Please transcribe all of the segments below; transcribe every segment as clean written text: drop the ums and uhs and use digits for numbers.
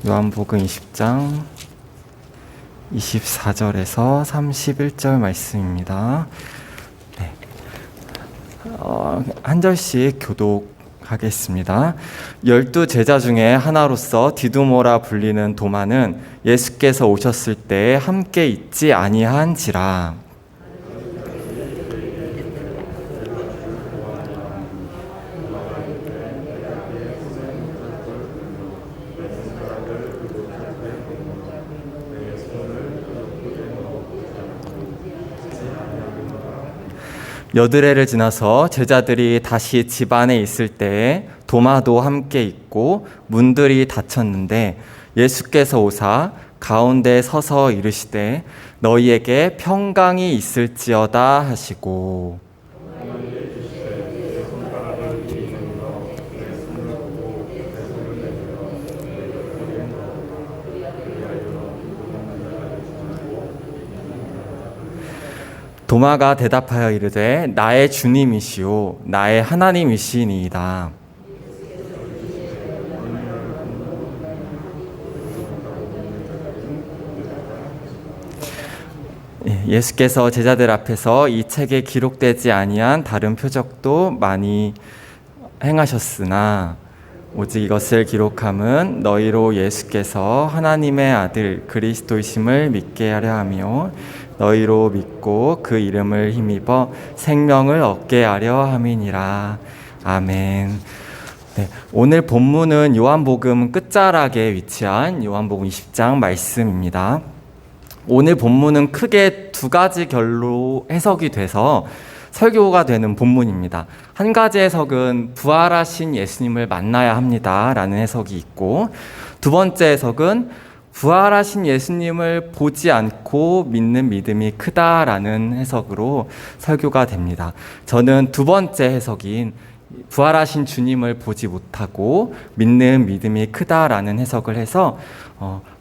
요한복음 20장 24절에서 31절 말씀입니다. 네. 한 절씩 교독하겠습니다. 12 제자 중에 하나로서 디두모라 불리는 도마는 예수께서 오셨을 때에 함께 있지 아니한지라. 여드레를 지나서 제자들이 다시 집 안에 있을 때에 도마도 함께 있고 문들이 닫혔는데 예수께서 오사 가운데 서서 이르시되 너희에게 평강이 있을지어다 하시고, 도마가 대답하여 이르되 나의 주님이시오 나의 하나님이시니이다. 예수께서 제자들 앞에서 이 책에 기록되지 아니한 다른 표적도 많이 행하셨으나 오직 이것을 기록함은 너희로 예수께서 하나님의 아들 그리스도이심을 믿게 하려 하며 너희로 믿고 그 이름을 힘입어 생명을 얻게 하려 함이니라. 아멘. 네, 오늘 본문은 요한복음 끝자락에 위치한 요한복음 20장 말씀입니다. 오늘 본문은 크게 두 가지 결로 해석이 돼서 설교가 되는 본문입니다. 한 가지 해석은 부활하신 예수님을 만나야 합니다 라는 해석이 있고, 두 번째 해석은 부활하신 예수님을 보지 않고 믿는 믿음이 크다라는 해석으로 설교가 됩니다. 저는 두 번째 해석인 부활하신 주님을 보지 못하고 믿는 믿음이 크다라는 해석을 해서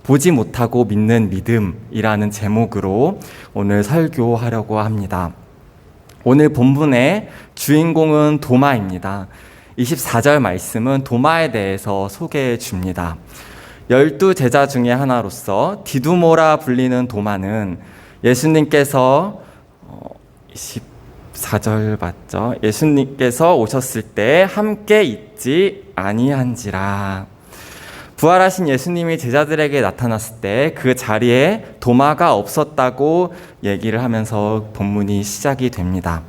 보지 못하고 믿는 믿음이라는 제목으로 오늘 설교하려고 합니다. 오늘 본문의 주인공은 도마입니다. 24절 말씀은 도마에 대해서 소개해 줍니다. 12 제자 중에 하나로서 디두모라 불리는 도마는 예수님께서 24절 맞죠? 예수님께서 오셨을 때 함께 있지 아니한지라. 부활하신 예수님이 제자들에게 나타났을 때 그 자리에 도마가 없었다고 얘기를 하면서 본문이 시작이 됩니다.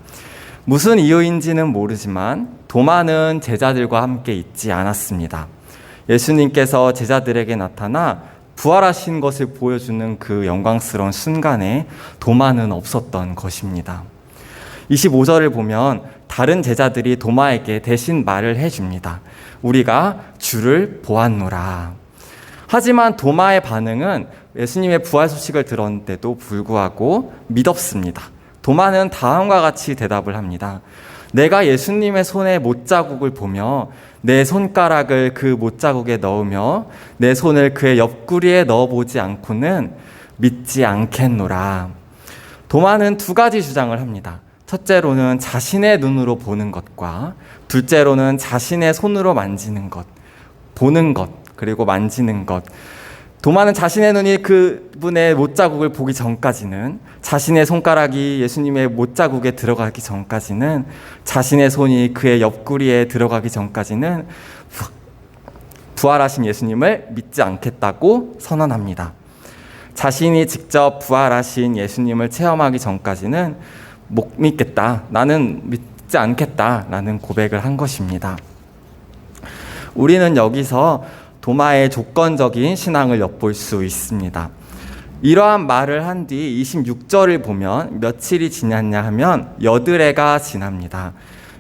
무슨 이유인지는 모르지만 도마는 제자들과 함께 있지 않았습니다. 예수님께서 제자들에게 나타나 부활하신 것을 보여주는 그 영광스러운 순간에 도마는 없었던 것입니다. 25절을 보면 다른 제자들이 도마에게 대신 말을 해줍니다. 우리가 주를 보았노라. 하지만 도마의 반응은 예수님의 부활 소식을 들었는데도 불구하고 믿었습니다. 도마는 다음과 같이 대답을 합니다. 내가 예수님의 손에 못자국을 보며 내 손가락을 그 못자국에 넣으며 내 손을 그의 옆구리에 넣어보지 않고는 믿지 않겠노라. 도마는 두 가지 주장을 합니다. 첫째로는 자신의 눈으로 보는 것과 둘째로는 자신의 손으로 만지는 것, 보는 것, 그리고 만지는 것. 도마는 자신의 눈이 그분의 못자국을 보기 전까지는, 자신의 손가락이 예수님의 못자국에 들어가기 전까지는, 자신의 손이 그의 옆구리에 들어가기 전까지는 부활하신 예수님을 믿지 않겠다고 선언합니다. 자신이 직접 부활하신 예수님을 체험하기 전까지는 못 믿겠다, 나는 믿지 않겠다라는 고백을 한 것입니다. 우리는 여기서 도마의 조건적인 신앙을 엿볼 수 있습니다. 이러한 말을 한 뒤 26절을 보면 며칠이 지났냐 하면 여드레가 지납니다.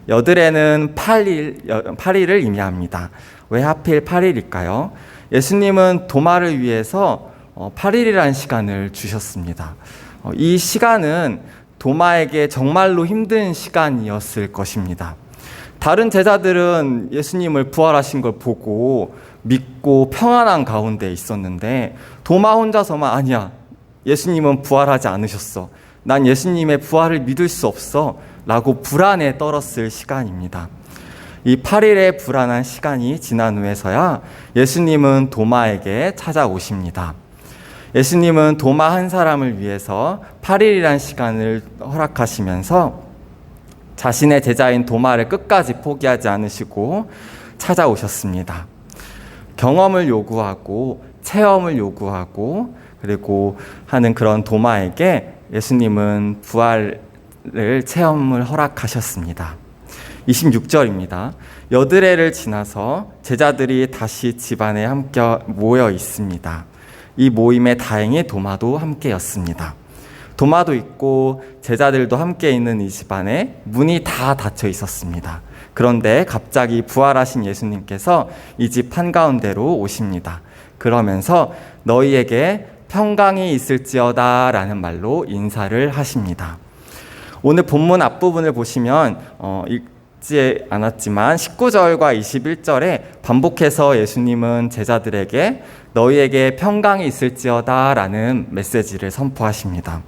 여드레는 8일을 의미합니다. 왜 하필 8일일까요? 예수님은 도마를 위해서 8일이라는 시간을 주셨습니다. 이 시간은 도마에게 정말로 힘든 시간이었을 것입니다. 다른 제자들은 예수님을 부활하신 걸 보고 믿고 평안한 가운데 있었는데 도마 혼자서만 아니야, 예수님은 부활하지 않으셨어, 난 예수님의 부활을 믿을 수 없어 라고 불안에 떨었을 시간입니다. 이 8일의 불안한 시간이 지난 후에서야 예수님은 도마에게 찾아오십니다. 예수님은 도마 한 사람을 위해서 8일이란 시간을 허락하시면서 자신의 제자인 도마를 끝까지 포기하지 않으시고 찾아오셨습니다. 경험을 요구하고 체험을 요구하고 그리고 하는 그런 도마에게 예수님은 부활을 체험을 허락하셨습니다. 26절입니다. 여드레를 지나서 제자들이 다시 집안에 함께 모여 있습니다. 이 모임에 다행히 도마도 함께였습니다. 도마도 있고 제자들도 함께 있는 이 집안에 문이 다 닫혀 있었습니다. 그런데 갑자기 부활하신 예수님께서 이 집 한가운데로 오십니다. 그러면서 너희에게 평강이 있을지어다 라는 말로 인사를 하십니다. 오늘 본문 앞부분을 보시면 읽지 않았지만 19절과 21절에 반복해서 예수님은 제자들에게 너희에게 평강이 있을지어다 라는 메시지를 선포하십니다.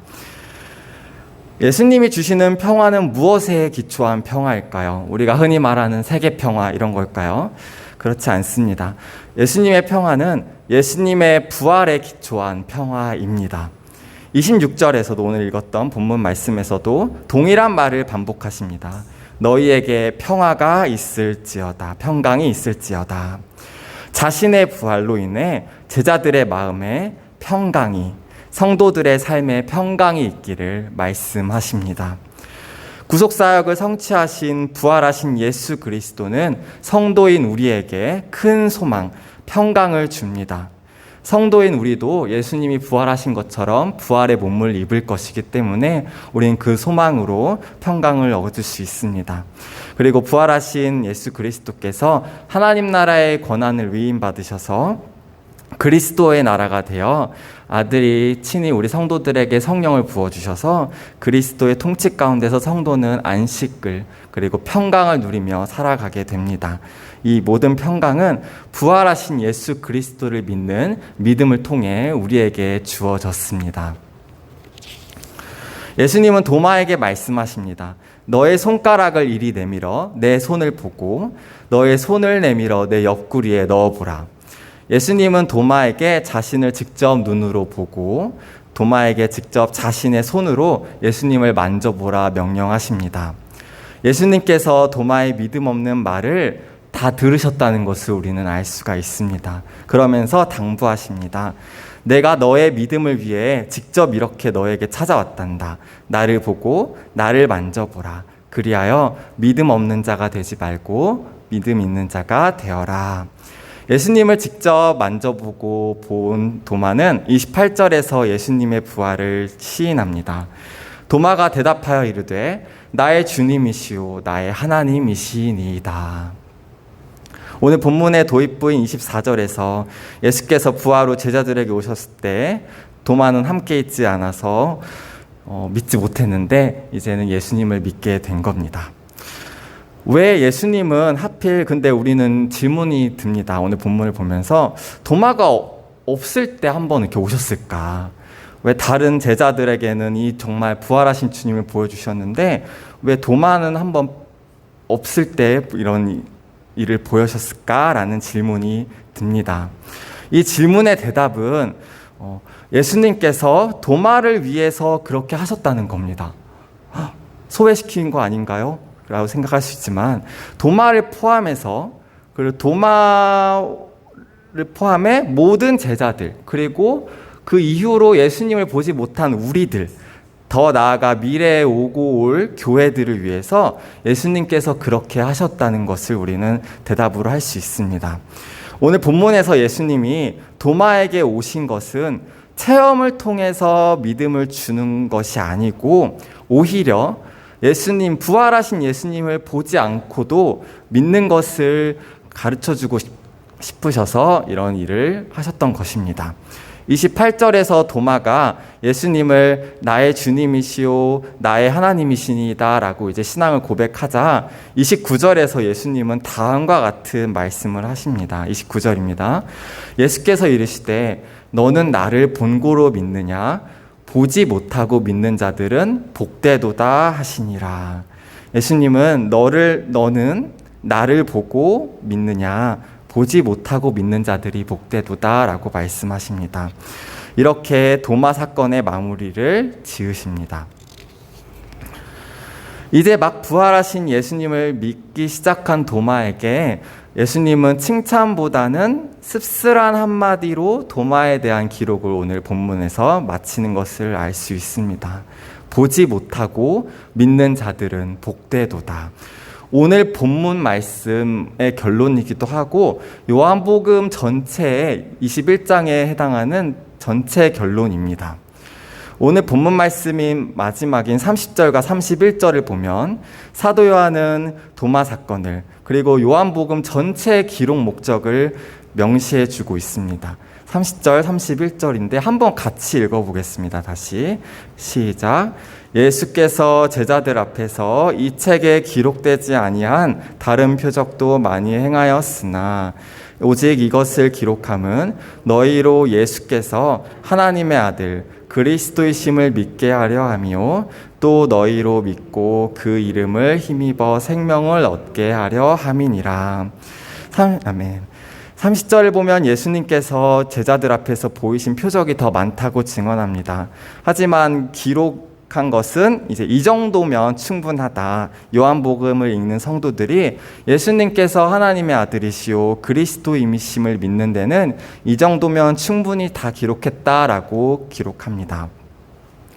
예수님이 주시는 평화는 무엇에 기초한 평화일까요? 우리가 흔히 말하는 세계 평화 이런 걸까요? 그렇지 않습니다. 예수님의 평화는 예수님의 부활에 기초한 평화입니다. 26절에서도 오늘 읽었던 본문 말씀에서도 동일한 말을 반복하십니다. 너희에게 평화가 있을지어다, 평강이 있을지어다. 자신의 부활로 인해 제자들의 마음에 평강이, 성도들의 삶에 평강이 있기를 말씀하십니다. 구속사역을 성취하신 부활하신 예수 그리스도는 성도인 우리에게 큰 소망, 평강을 줍니다. 성도인 우리도 예수님이 부활하신 것처럼 부활의 몸을 입을 것이기 때문에 우리는 그 소망으로 평강을 얻을 수 있습니다. 그리고 부활하신 예수 그리스도께서 하나님 나라의 권한을 위임받으셔서 그리스도의 나라가 되어 아들이 친히 우리 성도들에게 성령을 부어주셔서 그리스도의 통치 가운데서 성도는 안식을 그리고 평강을 누리며 살아가게 됩니다. 이 모든 평강은 부활하신 예수 그리스도를 믿는 믿음을 통해 우리에게 주어졌습니다. 예수님은 도마에게 말씀하십니다. 너의 손가락을 이리 내밀어 내 손을 보고 너의 손을 내밀어 내 옆구리에 넣어보라. 예수님은 도마에게 자신을 직접 눈으로 보고 도마에게 직접 자신의 손으로 예수님을 만져보라 명령하십니다. 예수님께서 도마의 믿음 없는 말을 다 들으셨다는 것을 우리는 알 수가 있습니다. 그러면서 당부하십니다. 내가 너의 믿음을 위해 직접 이렇게 너에게 찾아왔단다. 나를 보고 나를 만져보라. 그리하여 믿음 없는 자가 되지 말고 믿음 있는 자가 되어라. 예수님을 직접 만져보고 본 도마는 28절에서 예수님의 부활을 시인합니다. 도마가 대답하여 이르되 나의 주님이시오 나의 하나님이시니이다. 오늘 본문의 도입부인 24절에서 예수께서 부활 후 제자들에게 오셨을 때 도마는 함께 있지 않아서 믿지 못했는데 이제는 예수님을 믿게 된 겁니다. 왜 예수님은 하필 근데 우리는 질문이 듭니다. 오늘 본문을 보면서 도마가 없을 때 한번 이렇게 오셨을까? 왜 다른 제자들에게는 이 정말 부활하신 주님을 보여주셨는데 왜 도마는 한번 없을 때 이런 일을 보여주셨을까라는 질문이 듭니다. 이 질문의 대답은 예수님께서 도마를 위해서 그렇게 하셨다는 겁니다. 소외시킨 거 아닌가요? 라고 생각할 수 있지만 도마를 포함해서 그리고 도마를 포함해 모든 제자들 그리고 그 이후로 예수님을 보지 못한 우리들 더 나아가 미래에 오고 올 교회들을 위해서 예수님께서 그렇게 하셨다는 것을 우리는 대답으로 할 수 있습니다. 오늘 본문에서 예수님이 도마에게 오신 것은 체험을 통해서 믿음을 주는 것이 아니고 오히려 예수님, 부활하신 예수님을 보지 않고도 믿는 것을 가르쳐주고 싶으셔서 이런 일을 하셨던 것입니다. 28절에서 도마가 예수님을 나의 주님이시오, 나의 하나님이시니다 라고 이제 신앙을 고백하자 29절에서 예수님은 다음과 같은 말씀을 하십니다. 29절입니다. 예수께서 이르시되 너는 나를 본고로 믿느냐? 보지 못하고 믿는 자들은 복되도다 하시니라. 예수님은 너는 나를 보고 믿느냐? 보지 못하고 믿는 자들이 복되도다 라고 말씀하십니다. 이렇게 도마 사건의 마무리를 지으십니다. 이제 막 부활하신 예수님을 믿기 시작한 도마에게 예수님은 칭찬보다는 씁쓸한 한마디로 도마에 대한 기록을 오늘 본문에서 마치는 것을 알 수 있습니다. 보지 못하고 믿는 자들은 복되도다. 오늘 본문 말씀의 결론이기도 하고 요한복음 전체의 21장에 해당하는 전체 결론입니다. 오늘 본문 말씀인 마지막인 30절과 31절을 보면 사도 요한은 도마 사건을 그리고 요한복음 전체의 기록 목적을 명시해 주고 있습니다. 30절, 31절인데 한번 같이 읽어보겠습니다. 다시 시작. 예수께서 제자들 앞에서 이 책에 기록되지 아니한 다른 표적도 많이 행하였으나 오직 이것을 기록함은 너희로 예수께서 하나님의 아들 그리스도이심을 믿게 하려 함이요 또 너희로 믿고 그 이름을 힘입어 생명을 얻게 하려 함이니라. 아멘. 30절을 보면 예수님께서 제자들 앞에서 보이신 표적이 더 많다고 증언합니다. 하지만 기록한 것은 이제 이 정도면 충분하다. 요한복음을 읽는 성도들이 예수님께서 하나님의 아들이시오 그리스도임이심을 믿는 데는 이 정도면 충분히 다 기록했다라고 기록합니다.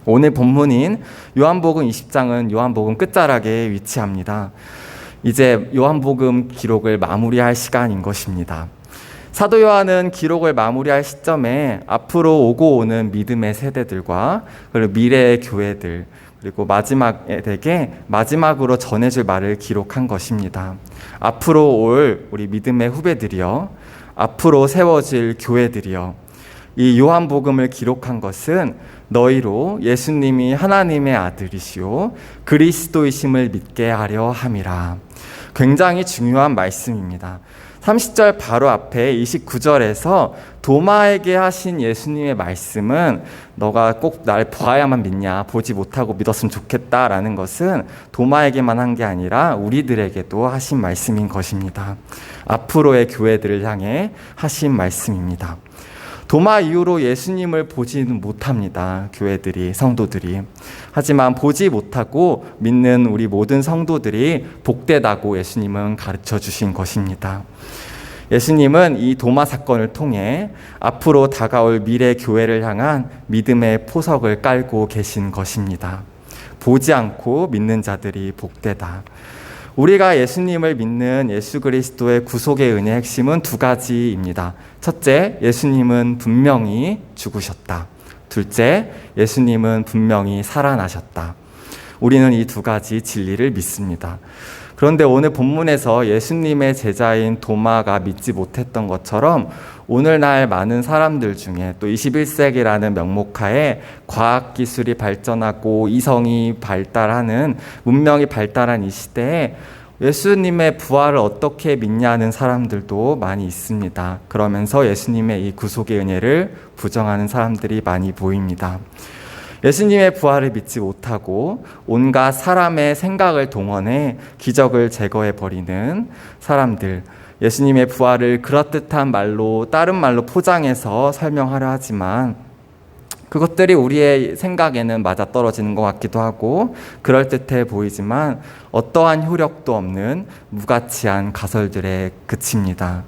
오늘 본문인 요한복음 20장은 요한복음 끝자락에 위치합니다. 이제 요한복음 기록을 마무리할 시간인 것입니다. 사도 요한은 기록을 마무리할 시점에 앞으로 오고 오는 믿음의 세대들과 그리고 미래의 교회들 그리고 마지막으로 전해줄 말을 기록한 것입니다. 앞으로 올 우리 믿음의 후배들이여, 앞으로 세워질 교회들이여, 이 요한복음을 기록한 것은 너희로 예수님이 하나님의 아들이시오 그리스도이심을 믿게 하려 함이라. 굉장히 중요한 말씀입니다. 30절 바로 앞에 29절에서 도마에게 하신 예수님의 말씀은 너가 꼭 날 봐야만 믿냐, 보지 못하고 믿었으면 좋겠다라는 것은 도마에게만 한 게 아니라 우리들에게도 하신 말씀인 것입니다. 앞으로의 교회들을 향해 하신 말씀입니다. 도마 이후로 예수님을 보지는 못합니다. 교회들이, 성도들이. 하지만 보지 못하고 믿는 우리 모든 성도들이 복되다고 예수님은 가르쳐 주신 것입니다. 예수님은 이 도마 사건을 통해 앞으로 다가올 미래 교회를 향한 믿음의 포석을 깔고 계신 것입니다. 보지 않고 믿는 자들이 복되다. 우리가 예수님을 믿는 예수 그리스도의 구속의 은혜의 핵심은 두 가지입니다. 첫째, 예수님은 분명히 죽으셨다. 둘째, 예수님은 분명히 살아나셨다. 우리는 이 두 가지 진리를 믿습니다. 그런데 오늘 본문에서 예수님의 제자인 도마가 믿지 못했던 것처럼 오늘날 많은 사람들 중에 또 21세기라는 명목하에 과학기술이 발전하고 이성이 발달하는 문명이 발달한 이 시대에 예수님의 부활을 어떻게 믿냐는 사람들도 많이 있습니다. 그러면서 예수님의 이 구속의 은혜를 부정하는 사람들이 많이 보입니다. 예수님의 부활을 믿지 못하고 온갖 사람의 생각을 동원해 기적을 제거해버리는 사람들, 예수님의 부활을 그럴듯한 말로, 다른 말로 포장해서 설명하려 하지만 그것들이 우리의 생각에는 맞아떨어지는 것 같기도 하고 그럴듯해 보이지만 어떠한 효력도 없는 무가치한 가설들에 그칩니다.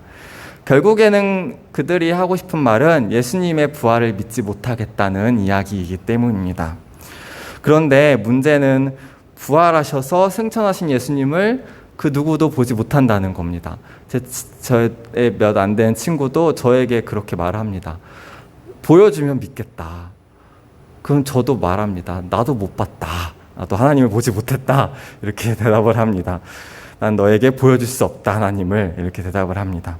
결국에는 그들이 하고 싶은 말은 예수님의 부활을 믿지 못하겠다는 이야기이기 때문입니다. 그런데 문제는 부활하셔서 승천하신 예수님을 그 누구도 보지 못한다는 겁니다. 저의 몇 안 되는 친구도 저에게 그렇게 말합니다. 보여주면 믿겠다. 그럼 저도 말합니다. 나도 못 봤다. 나도 하나님을 보지 못했다. 이렇게 대답을 합니다. 난 너에게 보여줄 수 없다, 하나님을. 이렇게 대답을 합니다.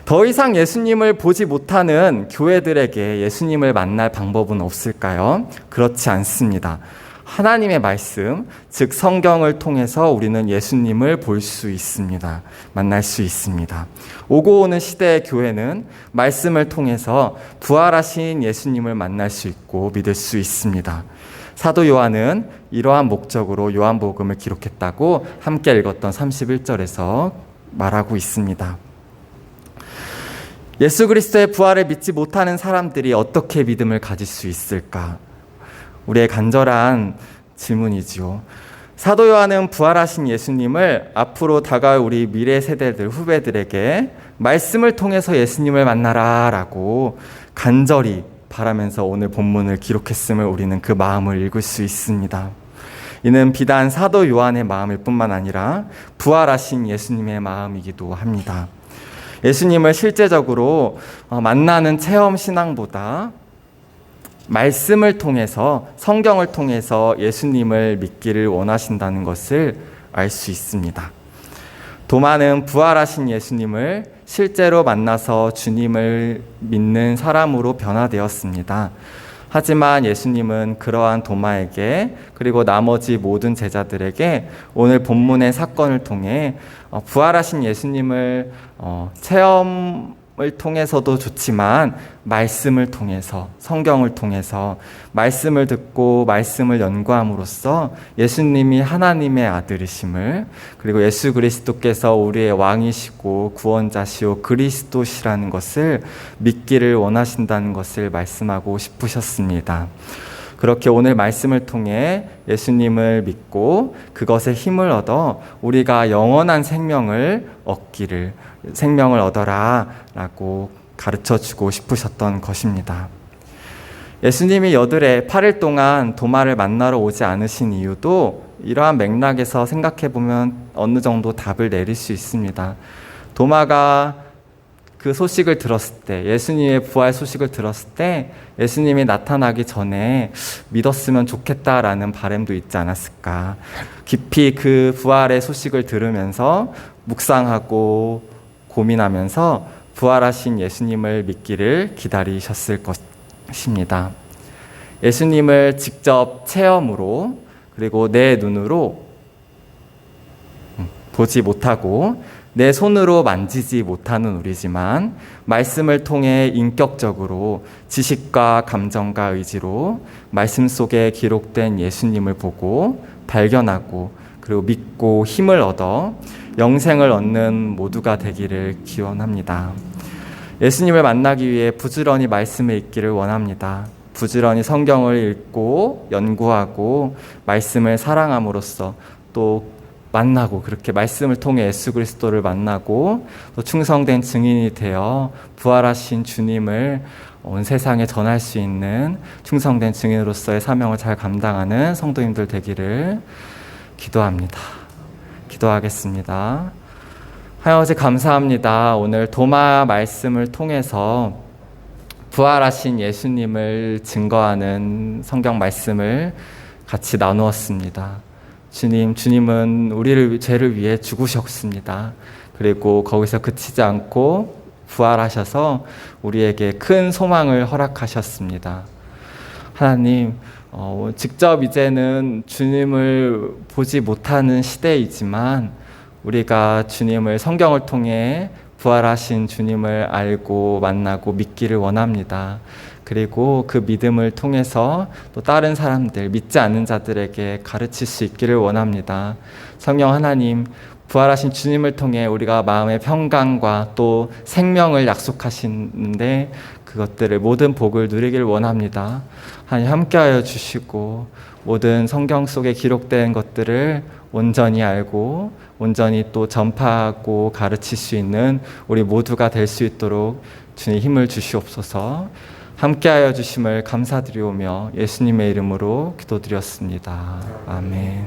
더 이상 예수님을 보지 못하는 교회들에게 예수님을 만날 방법은 없을까요? 그렇지 않습니다. 하나님의 말씀, 즉 성경을 통해서 우리는 예수님을 볼 수 있습니다. 만날 수 있습니다. 오고 오는 시대의 교회는 말씀을 통해서 부활하신 예수님을 만날 수 있고 믿을 수 있습니다. 사도 요한은 이러한 목적으로 요한복음을 기록했다고 함께 읽었던 31절에서 말하고 있습니다. 예수 그리스도의 부활을 믿지 못하는 사람들이 어떻게 믿음을 가질 수 있을까? 우리의 간절한 질문이지요. 사도 요한은 부활하신 예수님을 앞으로 다가올 우리 미래 세대들, 후배들에게 말씀을 통해서 예수님을 만나라 라고 간절히 바라면서 오늘 본문을 기록했음을 우리는 그 마음을 읽을 수 있습니다. 이는 비단 사도 요한의 마음일 뿐만 아니라 부활하신 예수님의 마음이기도 합니다. 예수님을 실제적으로 만나는 체험 신앙보다 말씀을 통해서, 성경을 통해서 예수님을 믿기를 원하신다는 것을 알 수 있습니다. 도마는 부활하신 예수님을 실제로 만나서 주님을 믿는 사람으로 변화되었습니다. 하지만 예수님은 그러한 도마에게, 그리고 나머지 모든 제자들에게 오늘 본문의 사건을 통해 부활하신 예수님을 체험을 통해서도 좋지만 말씀을 통해서, 성경을 통해서 말씀을 듣고 말씀을 연구함으로써 예수님이 하나님의 아들이심을, 그리고 예수 그리스도께서 우리의 왕이시고 구원자시오 그리스도시라는 것을 믿기를 원하신다는 것을 말씀하고 싶으셨습니다. 그렇게 오늘 말씀을 통해 예수님을 믿고 그것에 힘을 얻어 우리가 영원한 생명을 얻어라 라고 가르쳐주고 싶으셨던 것입니다. 예수님이 여들의 8일 동안 도마를 만나러 오지 않으신 이유도 이러한 맥락에서 생각해보면 어느 정도 답을 내릴 수 있습니다. 도마가 그 소식을 들었을 때, 예수님의 부활 소식을 들었을 때 예수님이 나타나기 전에 믿었으면 좋겠다라는 바람도 있지 않았을까. 깊이 그 부활의 소식을 들으면서 묵상하고 고민하면서 부활하신 예수님을 믿기를 기다리셨을 것입니다. 예수님을 직접 체험으로, 그리고 내 눈으로 보지 못하고 내 손으로 만지지 못하는 우리지만 말씀을 통해 인격적으로 지식과 감정과 의지로 말씀 속에 기록된 예수님을 보고 발견하고, 그리고 믿고 힘을 얻어 영생을 얻는 모두가 되기를 기원합니다. 예수님을 만나기 위해 부지런히 말씀을 읽기를 원합니다. 부지런히 성경을 읽고 연구하고 말씀을 사랑함으로써 또 만나고, 그렇게 말씀을 통해 예수 그리스도를 만나고 또 충성된 증인이 되어 부활하신 주님을 온 세상에 전할 수 있는 충성된 증인으로서의 사명을 잘 감당하는 성도님들 되기를 기도합니다. 기도하겠습니다. 하나님 감사합니다. 오늘 도마 말씀을 통해서 부활하신 예수님을 증거하는 성경 말씀을 같이 나누었습니다. 주님은 우리를 죄를 위해 죽으셨습니다. 그리고 거기서 그치지 않고 부활하셔서 우리에게 큰 소망을 허락하셨습니다. 하나님, 직접 이제는 주님을 보지 못하는 시대이지만 우리가 주님을 성경을 통해 부활하신 주님을 알고 만나고 믿기를 원합니다. 그리고 그 믿음을 통해서 또 다른 사람들, 믿지 않는 자들에게 가르칠 수 있기를 원합니다. 성령 하나님, 부활하신 주님을 통해 우리가 마음의 평강과 또 생명을 약속하시는데 그것들을, 모든 복을 누리기를 원합니다. 하나님 함께하여 주시고 모든 성경 속에 기록된 것들을 온전히 알고 온전히 또 전파하고 가르칠 수 있는 우리 모두가 될 수 있도록 주님 힘을 주시옵소서. 함께하여 주심을 감사드리오며 예수님의 이름으로 기도드렸습니다. 아멘.